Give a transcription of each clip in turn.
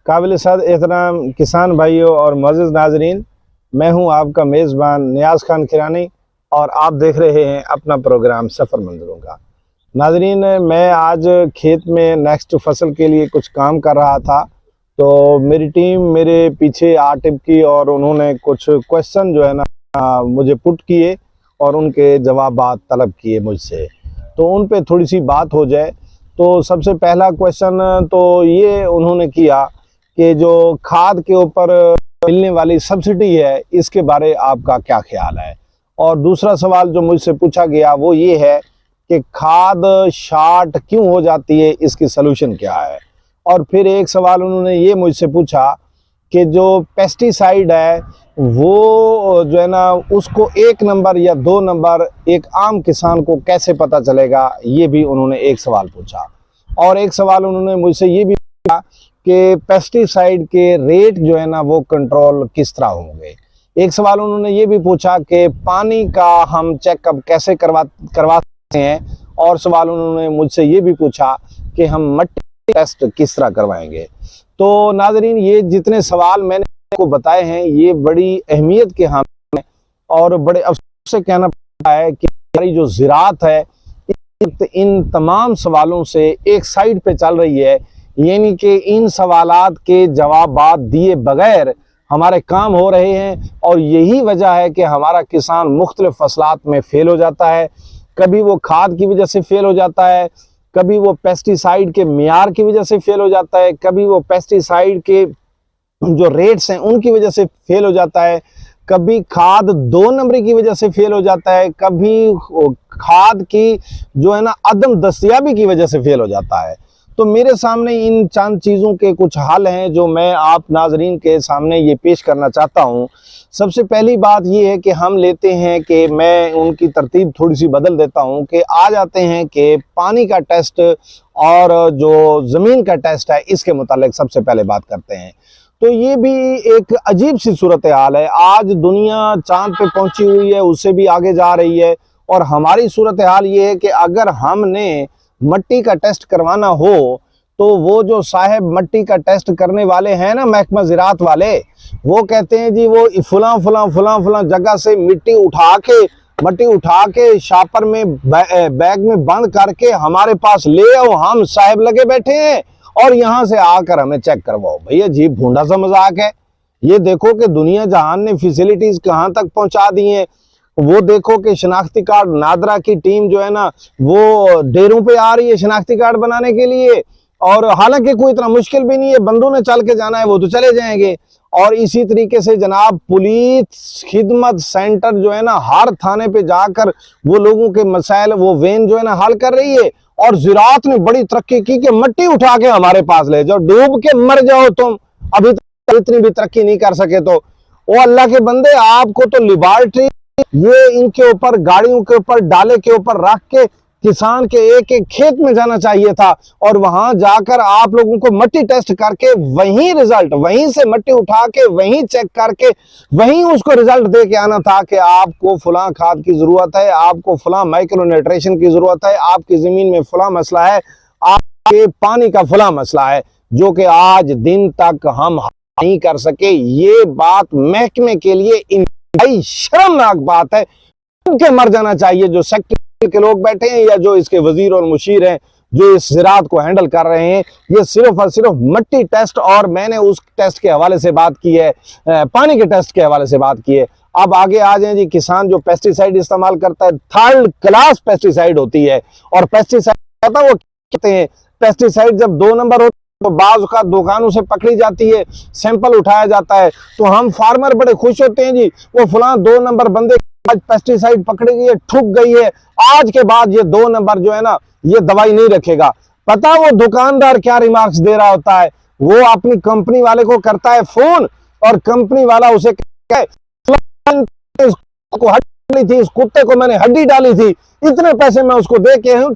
काबिल सद एहतराम किसान भाइयों और मुअज़्ज़िज़ नाज़रीन, मैं हूं आपका मेज़बान नियाज़ खान किरानी और आप देख रहे हैं अपना प्रोग्राम सफ़र मंज़रों का। नाज़रीन, मैं आज खेत में नेक्स्ट फसल के लिए कुछ काम कर रहा था, तो मेरी टीम मेरे पीछे आ टिपकी और उन्होंने कुछ क्वेश्चन जो है ना मुझे पुट किए और उनके जवाबात तलब किए मुझसे, तो उन पे थोड़ी सी बात हो जाए। तो सबसे पहला क्वेश्चन तो ये उन्होंने किया कि जो खाद के ऊपर मिलने वाली सब्सिडी है, इसके बारे आपका क्या ख्याल है। और दूसरा सवाल जो मुझसे पूछा गया वो ये है कि खाद शार्ट क्यों हो जाती है, इसकी सलूशन क्या है। और फिर एक सवाल उन्होंने ये मुझसे पूछा कि जो पेस्टिसाइड है वो जो है ना उसको 1 नंबर या 2 नंबर एक आम किसान को कैसे पता चलेगा, ये भी उन्होंने एक सवाल पूछा। और एक सवाल उन्होंने मुझसे ये भी पूछा कि पेस्टिसाइड के रेट जो है ना वो कंट्रोल किस तरह होंगे। एक सवाल उन्होंने ये भी पूछा कि पानी का हम चेकअप कैसे करवा सकते हैं। और सवाल उन्होंने मुझसे ये भी पूछा कि हम मट्टी टेस्ट किस तरह करवाएंगे। तो नाज़रीन, ये जितने सवाल मैंने आपको बताए हैं ये बड़ी अहमियत के हामिल हैं और बड़े अफसोस से कहना पड़ता है कि हमारी जो ज़राअत है इन तमाम सवालों से एक साइड पे चल रही है, यानी कि इन सवालात के जवाबात दिए बगैर हमारे काम हो रहे हैं। और यही वजह है कि हमारा किसान मुख्तलिफ फसलात में फेल हो जाता है। कभी वो खाद की वजह से फेल हो जाता है, कभी वो पेस्टिसाइड के मियार की वजह से फेल हो जाता है, कभी वो पेस्टिसाइड के जो रेट्स हैं उनकी वजह से फेल हो जाता है, कभी खाद 2 नंबरी की वजह से फेल हो जाता है, कभी खाद की जो है ना अदम दस्तयाबी की वजह से फेल हो जाता है। तो मेरे सामने इन चंद चीज़ों के कुछ हल हैं जो मैं आप नाजरीन के सामने ये पेश करना चाहता हूँ। सबसे पहली बात ये है कि हम लेते हैं कि मैं उनकी तरतीब थोड़ी सी बदल देता हूँ कि आ जाते हैं कि पानी का टेस्ट और जो ज़मीन का टेस्ट है इसके मुतालिक सबसे पहले बात करते हैं। तो ये भी एक अजीब सी सूरत हाल है। आज दुनिया चांद पे पहुंची हुई है, उससे भी आगे जा रही है। और हमारी सूरत हाल ये है कि अगर हमने मट्टी का टेस्ट करवाना हो तो वो जो साहब मट्टी का टेस्ट करने वाले हैं ना, महकमा ज़राअत वाले, वो कहते हैं जी वो फलां जगह से मट्टी उठा के शापर में बैग में बंद करके हमारे पास ले आओ, हम साहब लगे बैठे हैं और यहाँ से आकर हमें चेक करवाओ। भैया जी भूंडा सा मजाक है। ये देखो कि दुनिया जहान ने फैसिलिटीज कहाँ तक पहुंचा दी हैं। वो देखो कि शनाख्ती कार्ड नादरा की टीम जो है ना वो डेरों पे आ रही है शनाख्ती कार्ड बनाने के लिए, और हालांकि कोई इतना मुश्किल भी नहीं है, बंदों ने चल के जाना है वो तो चले जाएंगे। और इसी तरीके से जनाब पुलिस खिदमत सेंटर जो है ना हर थाने पे जाकर वो लोगों के मसाइल वो वेन जो है ना हल कर रही है। और ज़राअत ने बड़ी तरक्की की कि मट्टी उठा के हमारे पास ले जाओ, डूब के मर जाओ तुम, अभी तक इतनी भी तरक्की नहीं कर सके। तो ओ अल्लाह के बंदे, आपको तो लिबर्टी ये इनके ऊपर गाड़ियों के ऊपर डाले के ऊपर रख के किसान के एक एक खेत में जाना चाहिए था और वहां जाकर आप लोगों को मट्टी टेस्ट करके वहीं रिजल्ट, वहीं से मट्टी उठा के वहीं चेक करके वहीं उसको रिजल्ट दे के आना था कि आपको फलां खाद की जरूरत है, आपको फलां माइक्रो न्यूट्रिशन की जरूरत है, आपकी जमीन में फलां मसला है, आपके पानी का फलां मसला है, जो कि आज दिन तक हम नहीं कर सके। ये बात महकमे के लिए इंतहाई शर्मनाक बात है। उनके मर जाना चाहिए जो सेक्टर के लोग बैठे हैं या जो इसके वजीर और मुशीर हैं जो इस ज़राअत को हैंडल कर रहे हैं। ये सिर्फ और सिर्फ मट्टी टेस्ट, और मैंने उस टेस्ट के हवाले से बात की है, पानी के टेस्ट के हवाले से बात की है। अब आगे आ जाए जी, किसान जो पेस्टिसाइड इस्तेमाल करता है 3rd क्लास पेस्टिसाइड होती है। और पेस्टिसाइड वो कहते हैं पेस्टिसाइड जब 2 नंबर होते तो बाज़ का दुकानों से पकड़ी जाती है, सैंपल उठाया जाता है, तो हम फार्मर बड़े खुश होते हैं जी वो फलां 2 नंबर बंदे आज पेस्टिसाइड पकड़ी गई है, ठुक गई है, आज के बाद ये 2 नंबर जो है ना ये दवाई नहीं रखेगा। पता वो दुकानदार क्या रिमार्क्स दे रहा होता है, वो अपनी कंपनी वाले को करता है फोन और कंपनी वाला उसे कहता है इस कुत्ते को मैंने हड्डी डाली थी, इतने पैसे मैं उसको दे के हूं,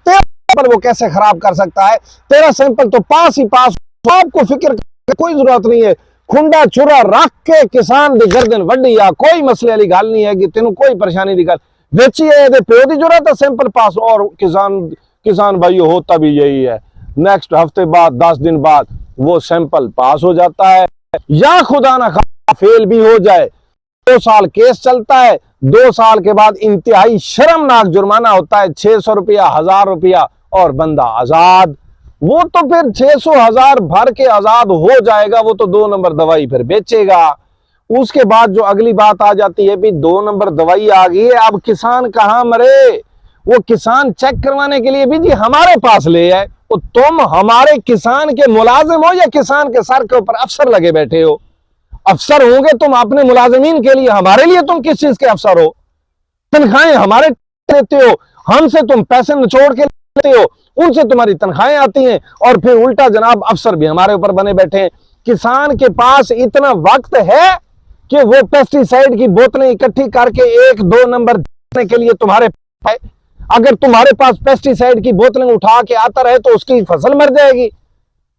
पर वो कैसे खराब कर सकता है, तेरा सैंपल तो पास ही पास, आपको फिक्र करने कोई जरूरत नहीं है। खुंडा छुरा रख के किसान दी गर्दन वड्डी आ, कोई मसले वाली गल नहीं है कि तेन कोई परेशानी की गल बेची है, प्यो की जरूरत है सैंपल पास। और किसान भाइयों होता भी यही है। नेक्स्ट हफ्ते बाद 10 दिन बाद वो सैंपल पास हो जाता है, या खुदा ना खास्ता फेल भी हो जाए, 2 साल केस चलता है, 2 साल के बाद इंतहाई शर्मनाक जुर्माना होता है, 600 रुपया, 1000 रुपया, और बंदा आजाद। वो तो फिर 600 1000 भर के आजाद हो जाएगा, वो तो 2 नंबर दवाई फिर बेचेगा। उसके बाद जो अगली बात आ जाती है, भी 2 नंबर दवाई आ गई है, अब किसान कहां मरे? वो किसान चेक करवाने के लिए भी जी हमारे पास ले आए। तो तुम हमारे किसान के मुलाजिम हो या किसान के सर के ऊपर अफसर लगे बैठे हो? अफसर होंगे तुम अपने मुलाजिमीन के लिए, हमारे लिए तुम किस चीज के अफसर हो? तनख्वाहें हमारे देते हो, हमसे तुम पैसे निचोड़ के लेते हो, उनसे तुम्हारी तनख्वाहें आती हैं, और फिर उल्टा जनाब अफसर भी हमारे ऊपर बने बैठे हैं। किसान के पास इतना वक्त है कि वो पेस्टिसाइड की बोतलें इकट्ठी करके 1-2 नंबर देने के लिए तुम्हारे पास, अगर तुम्हारे पास पेस्टिसाइड की बोतलें उठा के आता रहे तो उसकी फसल मर जाएगी।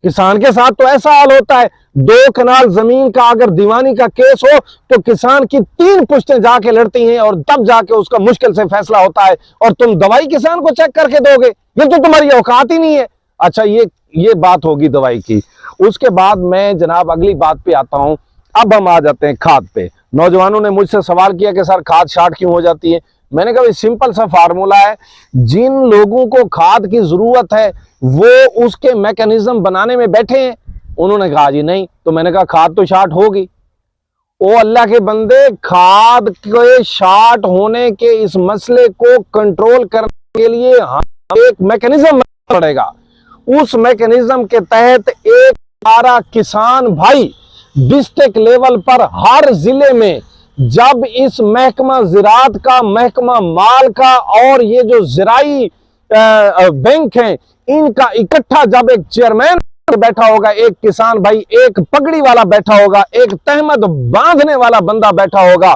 किसान के साथ तो ऐसा हाल होता है, 2 कनाल जमीन का अगर दीवानी का केस हो तो किसान की 3 पुश्तें जाके लड़ती हैं, और तब जाके उसका मुश्किल से फैसला होता है, और तुम दवाई किसान को चेक करके दोगे? ये तो तुम्हारी औकात ही नहीं है। अच्छा, ये बात होगी दवाई की। उसके बाद मैं जनाब अगली बात पे आता हूं। अब हम आ जाते हैं खाद पे। नौजवानों ने मुझसे सवाल किया कि सर खाद शार्ट क्यों हो जाती है? मैंने कहा सिंपल सा फार्मूला है, जिन लोगों को खाद की जरूरत है वो उसके मैकेनिज्म बनाने में बैठे हैं। उन्होंने कहा जी नहीं, तो मैंने कहा खाद तो शार्ट होगी। ओ अल्लाह के बंदे, खाद के शार्ट होने के इस मसले को कंट्रोल करने के लिए एक मैकेनिज्म बनाना पड़ेगा। उस मैकेनिज्म के तहत एक सारा किसान भाई डिस्ट्रिक्ट लेवल पर हर जिले में, जब इस महकमा ज़राअत का, महकमा माल का, और ये जो ज़राई बैंक हैं, इनका इकट्ठा जब एक चेयरमैन बैठा होगा, एक किसान भाई, एक पगड़ी वाला बैठा होगा, एक तहमत बांधने वाला बंदा बैठा होगा,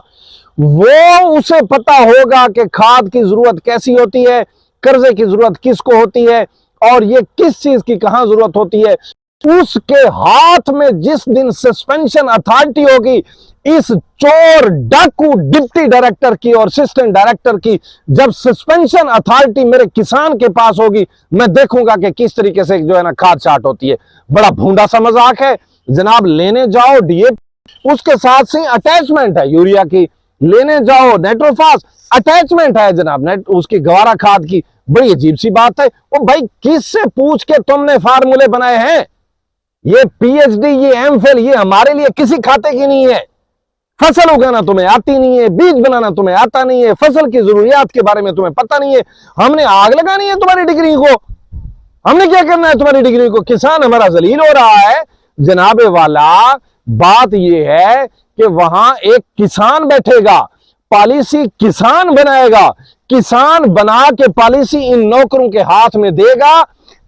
वो उसे पता होगा कि खाद की जरूरत कैसी होती है, कर्जे की जरूरत किसको होती है, और ये किस चीज की कहां जरूरत होती है। उसके हाथ में जिस दिन सस्पेंशन अथॉरिटी होगी, इस चोर डाकू डिप्टी डायरेक्टर की और असिस्टेंट डायरेक्टर की जब सस्पेंशन अथॉरिटी मेरे किसान के पास होगी, मैं देखूंगा कि किस तरीके से जो है ना खाद चाट होती है। बड़ा भूंडा सा मजाक है जनाब। लेने जाओ डीएपी, उसके साथ से अटैचमेंट है यूरिया की, लेने जाओ नाइट्रोफास, अटैचमेंट है जनाब नेट उसकी गवारा खाद की। बड़ी अजीब सी बात है। वो भाई किससे पूछ के तुमने फार्मूले बनाए हैं? ये पीएचडी, ये एमफिल, ये हमारे लिए किसी खाते की नहीं है। फसल उगाना तुम्हें आती नहीं है, बीज बनाना तुम्हें आता नहीं है, फसल की जरूरियात के बारे में तुम्हें पता नहीं है। हमने आग लगानी है तुम्हारी डिग्री को? हमने क्या करना है तुम्हारी डिग्री को? किसान हमारा जलील हो रहा है जनाबे वाला। बात यह है कि वहां एक किसान बैठेगा, पॉलिसी किसान बनाएगा, किसान बना के पॉलिसी इन नौकरों के हाथ में देगा,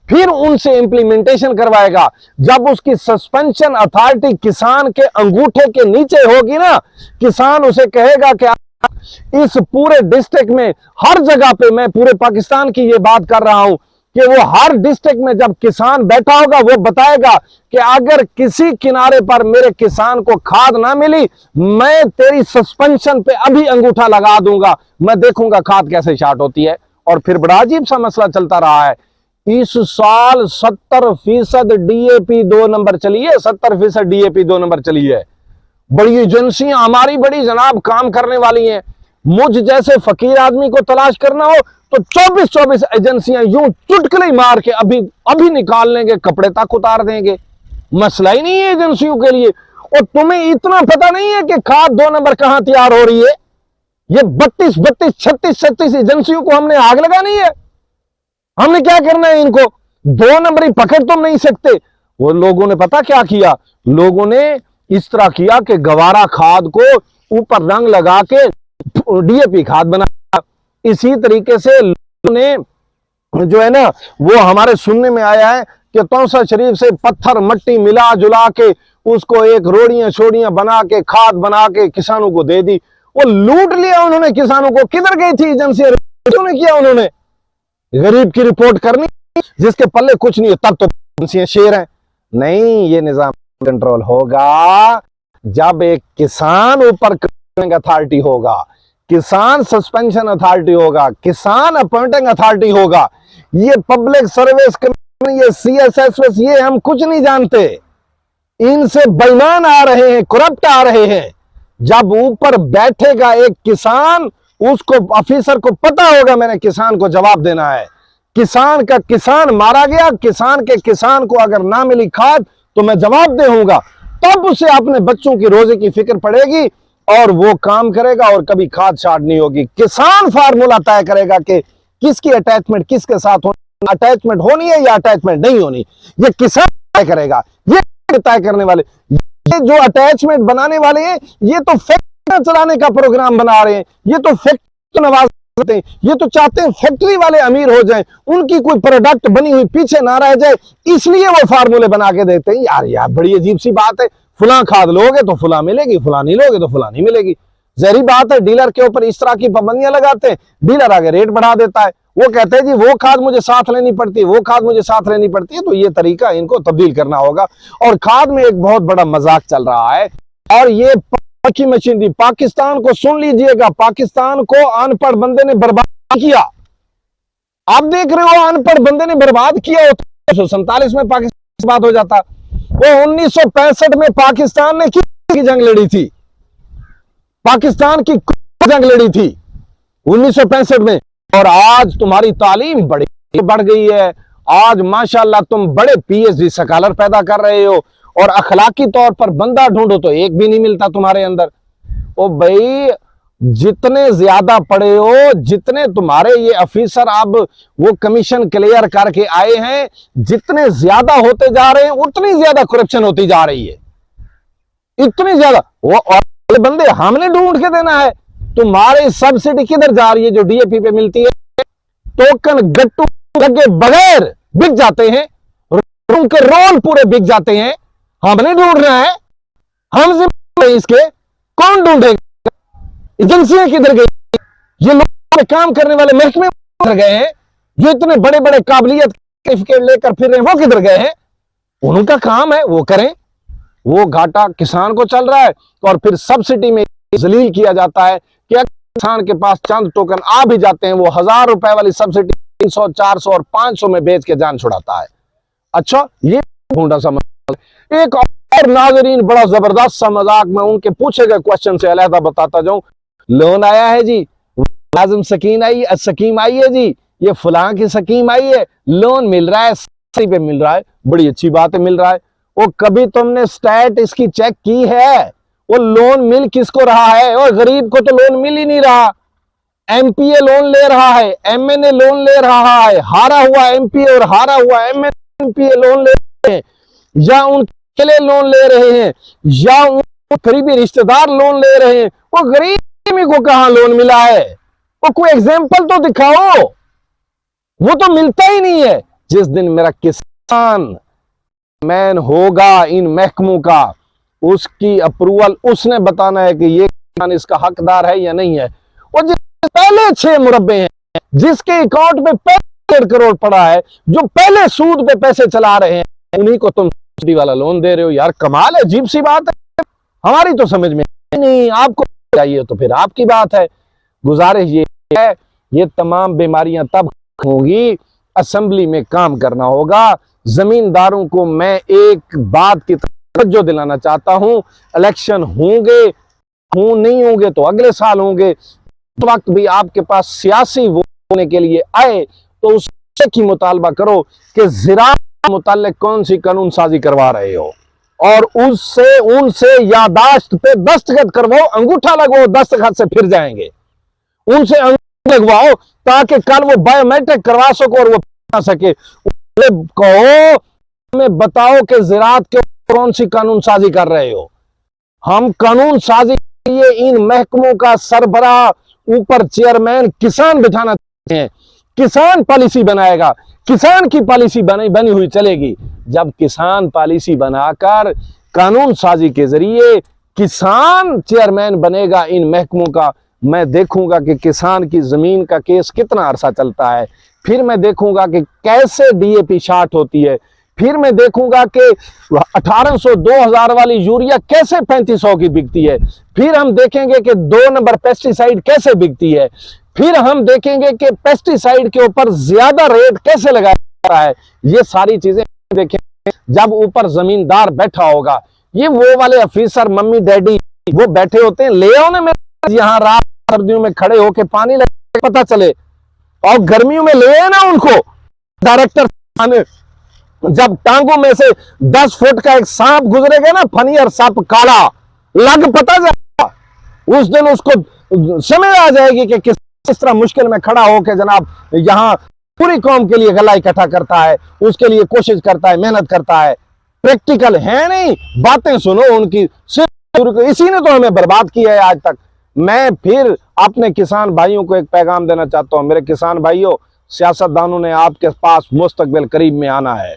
फिर उनसे इंप्लीमेंटेशन करवाएगा। जब उसकी सस्पेंशन अथॉरिटी किसान के अंगूठे के नीचे होगी ना, किसान उसे कहेगा कि इस पूरे डिस्ट्रिक्ट में हर जगह पे, मैं पूरे पाकिस्तान की ये बात कर रहा हूं, कि वो हर डिस्ट्रिक्ट में जब किसान बैठा होगा वो बताएगा कि अगर किसी किनारे पर मेरे किसान को खाद ना मिली, मैं तेरी सस्पेंशन पे अभी अंगूठा लगा दूंगा, मैं देखूंगा खाद कैसे शार्ट होती है। और फिर बड़ा अजीब सा मसला चलता रहा है। इस साल 70% डीएपी 2 नंबर चली है, 70% डीएपी 2 नंबर चली है। बड़ी एजेंसियां हमारी बड़ी जनाब काम करने वाली हैं। मुझ जैसे फकीर आदमी को तलाश करना हो तो 24 एजेंसियां यूं चुटकुले मार के अभी निकाल लेंगे, कपड़े तक उतार देंगे। मसला ही नहीं है एजेंसियों के लिए। और तुम्हें इतना पता नहीं है कि खाद 2 नंबर कहां तैयार हो रही है? ये 32, 36 एजेंसियों को हमने आग लगानी है। हमने क्या करना है इनको? 2 नंबर ही पकड़ तुम नहीं सकते। वो लोगों ने पता क्या किया? लोगों ने इस तरह किया कि गवारा खाद को ऊपर रंग लगा के डीएपी खाद बना। इसी तरीके से लोगों ने जो है ना, वो हमारे सुनने में आया है कि तौसा शरीफ से पत्थर मट्टी मिला जुला के उसको एक रोड़ियां छोड़ियां बना के खाद बना के किसानों को दे दी। वो लूट लिया उन्होंने किसानों को। किधर गई थी एजेंसी? क्यों किया उन्होंने? गरीब की रिपोर्ट करनी, जिसके पल्ले कुछ नहीं है, तब तो एजेंसियां शेर हैं। नहीं, ये निजाम कंट्रोल होगा जब एक किसान ऊपर अथॉरिटी होगा, किसान सस्पेंशन अथॉरिटी होगा, किसान अपॉइंटिंग अथॉरिटी होगा। ये पब्लिक सर्विस ये CSS ये हम कुछ नहीं जानते, इनसे बेईमान आ रहे हैं, करप्ट आ रहे हैं। जब ऊपर बैठेगा एक किसान, उसको ऑफिसर को पता होगा मैंने किसान को जवाब देना है। किसान का किसान मारा गया, किसान के किसान को अगर ना मिली खाद तो मैं जवाब दूंगा, तब उसे अपने बच्चों की रोजे की फिक्र पड़ेगी और वो काम करेगा और कभी खाद शाद नहीं होगी। किसान फार्मूला तय करेगा कि किसकी अटैचमेंट किसके साथ होनी, अटैचमेंट होनी है या अटैचमेंट नहीं होनी, ये किसान तय करेगा। ये तय करने वाले, ये जो अटैचमेंट बनाने वाले हैं, ये तो फैक्ट्री चलाने का प्रोग्राम बना रहे हैं, ये तो फैक्ट्री नवाज हैं, ये तो चाहते हैं फैक्ट्री वाले अमीर हो जाएं, उनकी कोई प्रोडक्ट बनी हुई पीछे ना रह जाए, इसलिए वो फार्मूले बना के देते हैं। यार बड़ी अजीब सी बात है, फुला खाद लोगे तो फुला मिलेगी, फुला नहीं लोगे तो फुला नहीं मिलेगी। जहरी बात है, डीलर के ऊपर इस तरह की पाबंदियां लगाते हैं, डीलर आगे रेट बढ़ा देता है। वो कहते हैं जी वो खाद मुझे साथ लेनी पड़ती है, वो खाद मुझे साथ लेनी पड़ती है। तो ये तरीका इनको तब्दील करना होगा। और खाद में एक बहुत बड़ा मजाक चल रहा है, और ये की मशीनरी पाकिस्तान को, सुन लीजिएगा, पाकिस्तान को अनपढ़ बंदे ने बर्बाद किया। आप देख रहे हो अनपढ़ बंदे ने बर्बाद किया। 1947 में पाकिस्तान बात हो जाता, वो 1965 में पाकिस्तान ने किसकी जंग लड़ी थी? पाकिस्तान की जंग लड़ी थी 1965 में। और आज तुम्हारी तालीम बढ़ गई है, आज माशाल्लाह तुम बड़े PhD स्कॉलर पैदा कर रहे हो, और अखलाकी तौर पर बंदा ढूंढो तो एक भी नहीं मिलता तुम्हारे अंदर। ओ भाई, जितने ज्यादा पढ़े हो, जितने तुम्हारे ये ऑफिसर अब वो कमीशन क्लियर करके आए हैं, जितने ज्यादा होते जा रहे हैं उतनी ज्यादा करप्शन होती जा रही है, इतनी ज्यादा। वो और बंदे हमने ढूंढ के देना है। तुम्हारी सब्सिडी किधर जा रही है जो DAP पे मिलती है? टोकन गट्टू लगे बगैर बिक जाते हैं, उनके रोल पूरे बिक जाते हैं। हमने ढूंढना है, हम जिम्मेदार हैं इसके, कौन ढूंढेगा? एजेंसियां किधर गई? ये लोग काम करने वाले महकमे किधर गए हैं? ये इतने बड़े बड़े काबिलियत सर्टिफिकेट लेकर फिर रहे हैं, वो किधर गए हैं? उनका काम है वो करें। वो घाटा किसान को चल रहा है, और फिर सब्सिडी में जलील किया जाता है कि किसान के पास चंद टोकन आ भी जाते हैं, वो 1000 रुपए वाली सब्सिडी 300, 400 और 500 में बेच के जान छुड़ाता है। अच्छा, ये ढूंढा सा एक और नाजरीन, बड़ा जबरदस्त सा मजाक मैं उनके पूछे गए क्वेश्चन से अलहदा बताता जाऊं। लोन आया है जी, लाजिम स्कीम आई है जी, ये फलां की स्कीम आई है, लोन मिल रहा है, सही पे मिल रहा है, बड़ी अच्छी बात है, मिल रहा है। वो कभी तुमने स्टैट इसकी चेक की है? वो लोन मिल किसको रहा है? और गरीब को तो लोन मिल ही नहीं रहा। MPA लोन ले रहा है, MNA लोन ले रहा है, हारा हुआ MPA और हारा हुआ MPA लोन ले रहे हैं, या उनके लिए लोन ले रहे हैं, या उन करीबी रिश्तेदार लोन ले रहे हैं। वो गरीब को कहां लोन मिला है? वो कोई एग्जाम्पल तो दिखाओ। वो तो मिलता ही नहीं है। जिस दिन मेरा किसान मैन होगा इन महकमों का, उसकी अप्रूवल उसने बताना है कि ये किसान इसका हकदार है या नहीं है। वो जिस पहले 6 मुरब्बे हैं, जिसके अकाउंट में 1.5 करोड़ पड़ा है, जो पहले सूद पे पैसे चला रहे हैं, उन्हीं को तुम सब्सिडी वाला लोन दे रहे हो। यार कमाल है, अजीब सी बात है, हमारी तो समझ में नहीं। आपको चाहिए तो फिर आपकी बात है। गुजारिश ये है, ये तमाम बीमारियां तब होंगी, असेंबली में काम करना होगा। जमींदारों को मैं एक बात की तवज्जो दिलाना चाहता हूं, इलेक्शन होंगे, नहीं होंगे तो अगले साल होंगे, उस वक्त भी आपके पास सियासी वोट होने के लिए आए तो उससे की मुतालबा करो कि ज़राअत मुताल्लिक कौन सी कानून साजी करवा रहे हो, और उससे उनसे यादाश्त पे दस्तखत करवाओ, अंगूठा लगवाओ, दस्तखत से फिर जाएंगे। उनसे अंगूठा लगवाओ ताकि कल वो बायोमेट्रिक करवा सको और वो ना सके। कहो, हमें बताओ कि ज़राअत के कौन सी कानून साजी कर रहे हो। हम कानून साजी के लिए इन महकमों का सरबराह, ऊपर चेयरमैन किसान बिठाना चाहते हैं। किसान पॉलिसी बनाएगा, किसान की पॉलिसी बनी हुई चलेगी। जब किसान पॉलिसी बनाकर कानून साजी के जरिए किसान चेयरमैन बनेगा इन महकमों का, मैं देखूंगा कि किसान की जमीन का केस कितना अरसा चलता है, फिर मैं देखूंगा कि कैसे DAP शार्ट होती है, फिर मैं देखूंगा कि 1800 2000 वाली यूरिया कैसे 3500 की बिकती है, फिर हम देखेंगे कि 2 नंबर पेस्टिसाइड कैसे बिकती है, फिर हम देखेंगे कि पेस्टिसाइड के ऊपर ज्यादा रेट कैसे लगाया रहा है। ये सारी चीजें देखें, जब ऊपर जमींदार बैठा होगा, ये वो वाले ऑफिसर मम्मी डैडी वो बैठे होते हैं, ले आओ ना मेरे यहाँ रात सर्दियों में खड़े होके पानी लगे पता चले, और गर्मियों में ले आए ना उनको डायरेक्टर, जब टांगों में से 10 फुट का एक सांप गुजरेगा ना, फनी और सांप काला लग पता जाएगा, उस दिन उसको समझ आ जाएगी कि किस तरह मुश्किल में खड़ा होकर जनाब यहां पूरी कौम के लिए गला इकट्ठा करता है, उसके लिए कोशिश करता है, मेहनत करता है। प्रैक्टिकल है नहीं, बातें सुनो उनकी, सिर्फ इसी ने तो हमें बर्बाद किया है आज तक। मैं फिर अपने किसान भाइयों को एक पैगाम देना चाहता हूं, मेरे किसान भाइयों, सियासतदानों ने आपके पास मुस्तकबिल करीब में आना है,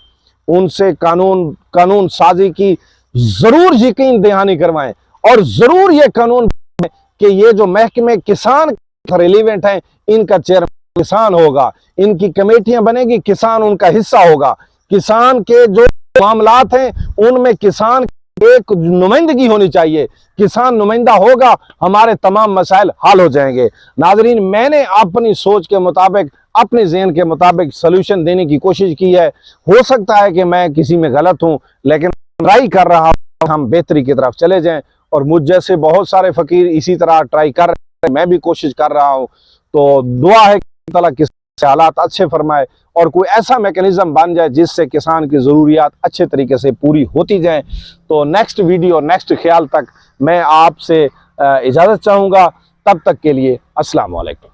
उनसे कानून साजी की जरूर यकीन दहानी करवाएं, और जरूर ये कानून कि ये जो महकमे किसान रिलीवेंट हैं, इनका चेयरमैन किसान होगा, इनकी कमेटियां बनेगी, किसान उनका हिस्सा होगा, किसान के जो मामलात हैं उनमें किसान एक नुमाइंदगी होनी चाहिए, किसान नुमाइंदा होगा, हमारे तमाम मसाइल हल हो जाएंगे। नाजरीन, मैंने अपनी सोच के मुताबिक, अपने ज़हन के मुताबिक सलूशन देने की कोशिश की है। हो सकता है कि मैं किसी में गलत हूं, लेकिन ट्राई कर रहा हूं हम बेहतरी की तरफ चले जाएं, और मुझ जैसे बहुत सारे फकीर इसी तरह ट्राई कर रहे हैं, मैं भी कोशिश कर रहा हूं। तो दुआ है कि अल्लाह किसान हालात अच्छे फरमाए और कोई ऐसा मैकेनिज्म बन जाए जिससे किसान की ज़रूरियात अच्छे तरीके से पूरी होती जाए। तो नेक्स्ट वीडियो, नेक्स्ट ख्याल तक मैं आपसे इजाज़त चाहूँगा। तब तक के लिए अस्सलाम वालेकुम।